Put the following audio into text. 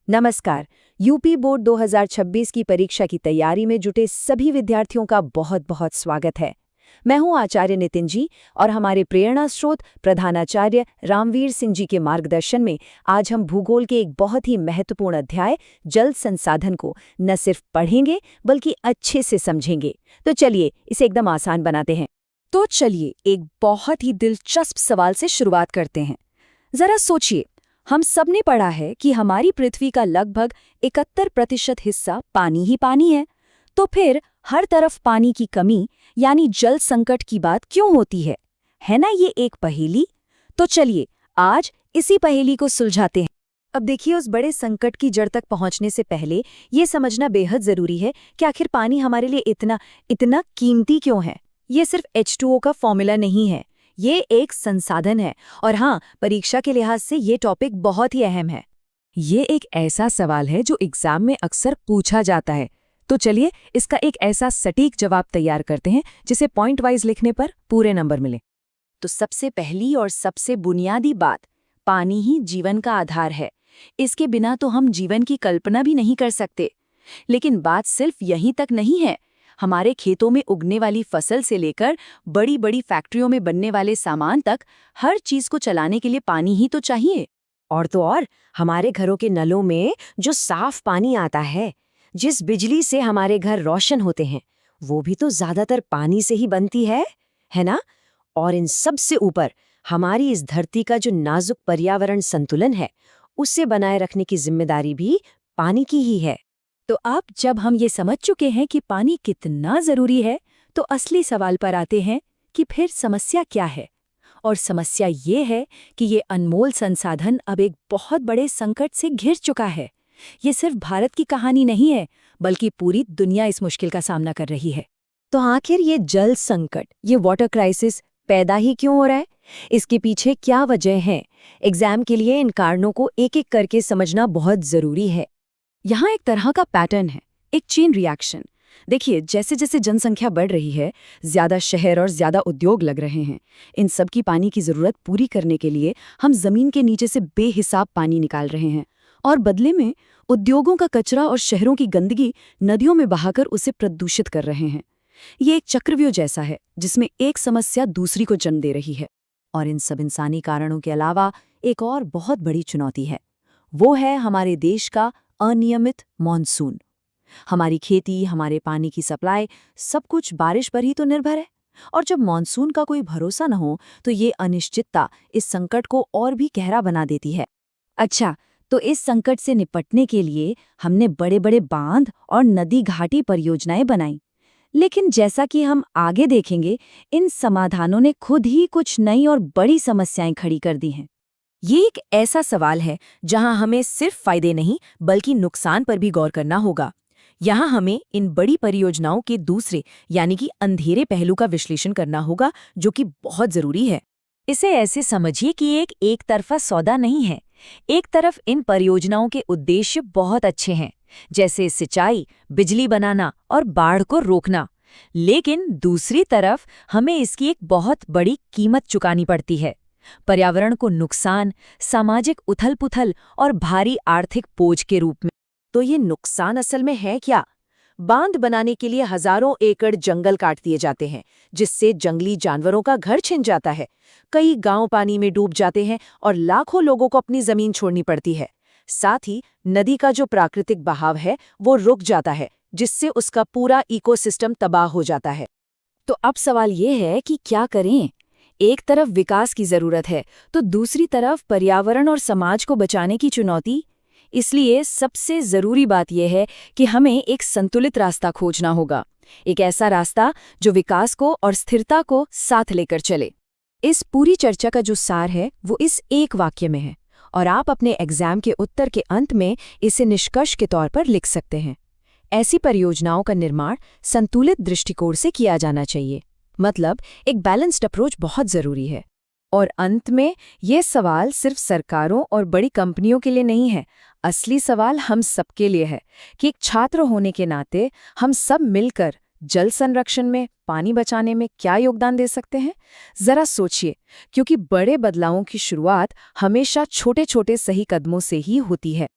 नमस्कार। UP board 2026 की परीक्षा की तैयारी में जुटे सभी विद्यार्थियों का बहुत बहुत स्वागत है। मैं हूं आचार्य नितिन जी और हमारे प्रेरणा स्रोत प्रधानाचार्य रामवीर सिंह जी के मार्गदर्शन में आज हम भूगोल के एक बहुत ही महत्वपूर्ण अध्याय जल संसाधन को न सिर्फ पढ़ेंगे बल्कि अच्छे से समझेंगे। तो चलिए इसे एकदम आसान बनाते हैं। तो चलिए एक बहुत ही दिलचस्प सवाल से शुरुआत करते हैं। जरा सोचिए, हम सबने पढ़ा है कि हमारी पृथ्वी का लगभग 71% हिस्सा पानी ही पानी है। तो फिर हर तरफ पानी की कमी यानी जल संकट की बात क्यों होती है ना ये एक पहेली। तो चलिए आज इसी पहेली को सुलझाते हैं। अब देखिए, उस बड़े संकट की जड़ तक पहुंचने से पहले ये समझना बेहद जरूरी है कि आखिर पानी हमारे लिए इतना इतना कीमती क्यों है। ये सिर्फ H2O का फॉर्मूला नहीं है, ये एक संसाधन है। और हाँ, परीक्षा के लिहाज से ये टॉपिक बहुत ही अहम है। ये एक ऐसा सवाल है जो एग्जाम में अक्सर पूछा जाता है। तो चलिए इसका एक ऐसा सटीक जवाब तैयार करते हैं जिसे पॉइंट वाइज लिखने पर पूरे नंबर मिले। तो सबसे पहली और सबसे बुनियादी बात, पानी ही जीवन का आधार है। इसके बिना तो हम जीवन की कल्पना भी नहीं कर सकते। लेकिन बात सिर्फ यहीं तक नहीं है। हमारे खेतों में उगने वाली फसल से लेकर बड़ी बड़ी फैक्ट्रियों में बनने वाले सामान तक हर चीज को चलाने के लिए पानी ही तो चाहिए। और तो और हमारे घरों के नलों में जो साफ पानी आता है, जिस बिजली से हमारे घर रोशन होते हैं, वो भी तो ज्यादातर पानी से ही बनती है ना। और इन सब से ऊपर हमारी इस धरती का जो नाजुक पर्यावरण संतुलन है, उसे बनाए रखने की जिम्मेदारी भी पानी की ही है। तो अब जब हम ये समझ चुके हैं कि पानी कितना जरूरी है, तो असली सवाल पर आते हैं कि फिर समस्या क्या है। और समस्या ये है कि ये अनमोल संसाधन अब एक बहुत बड़े संकट से घिर चुका है। ये सिर्फ भारत की कहानी नहीं है, बल्कि पूरी दुनिया इस मुश्किल का सामना कर रही है। तो आखिर ये जल संकट, ये वाटर क्राइसिस पैदा ही क्यों हो रहा है? इसके पीछे क्या वजह है? एग्जाम के लिए इन कारणों को एक एक करके समझना बहुत जरूरी है। यहाँ एक तरह का पैटर्न है, एक चेन रिएक्शन। देखिए, जैसे जैसे जनसंख्या बढ़ रही है, ज्यादा शहर और ज्यादा उद्योग लग रहे हैं। इन सब की पानी की जरूरत पूरी करने के लिए हम जमीन के नीचे से बेहिसाब पानी निकाल रहे हैं, और बदले में उद्योगों का कचरा और शहरों की गंदगी नदियों में बहाकर उसे प्रदूषित कर रहे हैं। ये एक चक्रव्यूह जैसा है जिसमें एक समस्या दूसरी को जन्म दे रही है। और इन सब इंसानी कारणों के अलावा एक और बहुत बड़ी चुनौती है, वो है हमारे देश का अनियमित मॉनसून। हमारी खेती, हमारे पानी की सप्लाई, सब कुछ बारिश पर ही तो निर्भर है। और जब मॉनसून का कोई भरोसा न हो, तो ये अनिश्चितता इस संकट को और भी गहरा बना देती है। अच्छा, तो इस संकट से निपटने के लिए हमने बड़े बड़े बांध और नदी घाटी परियोजनाएं बनाई। लेकिन जैसा कि हम आगे देखेंगे, इन समाधानों ने खुद ही कुछ नई और बड़ी समस्याएं खड़ी कर दी हैं। ये एक ऐसा सवाल है जहां हमें सिर्फ फायदे नहीं बल्कि नुकसान पर भी गौर करना होगा। यहाँ हमें इन बड़ी परियोजनाओं के दूसरे यानी कि अंधेरे पहलू का विश्लेषण करना होगा, जो कि बहुत जरूरी है। इसे ऐसे समझिए कि एक तरफा सौदा नहीं है। एक तरफ इन परियोजनाओं के उद्देश्य बहुत अच्छे हैं, जैसे सिंचाई, बिजली बनाना और बाढ़ को रोकना। लेकिन दूसरी तरफ हमें इसकी एक बहुत बड़ी कीमत चुकानी पड़ती है। पर्यावरण को नुकसान, सामाजिक उथल-पुथल और भारी आर्थिक बोझ के रूप में। तो ये नुकसान असल में है क्या? बांध बनाने के लिए हजारों एकड़ जंगल काट दिए जाते हैं, जिससे जंगली जानवरों का घर छिन जाता है। कई गांव पानी में डूब जाते हैं और लाखों लोगों को अपनी जमीन छोड़नी पड़ती है। साथ ही नदी का जो प्राकृतिक बहाव है, वो रुक जाता है, जिससे उसका पूरा इकोसिस्टम तबाह हो जाता है। तो अब सवाल ये है कि क्या करें? एक तरफ विकास की जरूरत है, तो दूसरी तरफ पर्यावरण और समाज को बचाने की चुनौती। इसलिए सबसे जरूरी बात यह है कि हमें एक संतुलित रास्ता खोजना होगा, एक ऐसा रास्ता जो विकास को और स्थिरता को साथ लेकर चले। इस पूरी चर्चा का जो सार है वो इस एक वाक्य में है, और आप अपने एग्जाम के उत्तर के अंत में इसे निष्कर्ष के तौर पर लिख सकते हैं। ऐसी परियोजनाओं का निर्माण संतुलित दृष्टिकोण से किया जाना चाहिए, मतलब एक बैलेंस्ड अप्रोच बहुत जरूरी है। और अंत में ये सवाल सिर्फ सरकारों और बड़ी कंपनियों के लिए नहीं है। असली सवाल हम सबके लिए है कि एक छात्र होने के नाते हम सब मिलकर जल संरक्षण में, पानी बचाने में क्या योगदान दे सकते हैं। जरा सोचिए, क्योंकि बड़े बदलावों की शुरुआत हमेशा छोटे छोटे सही कदमों से ही होती है।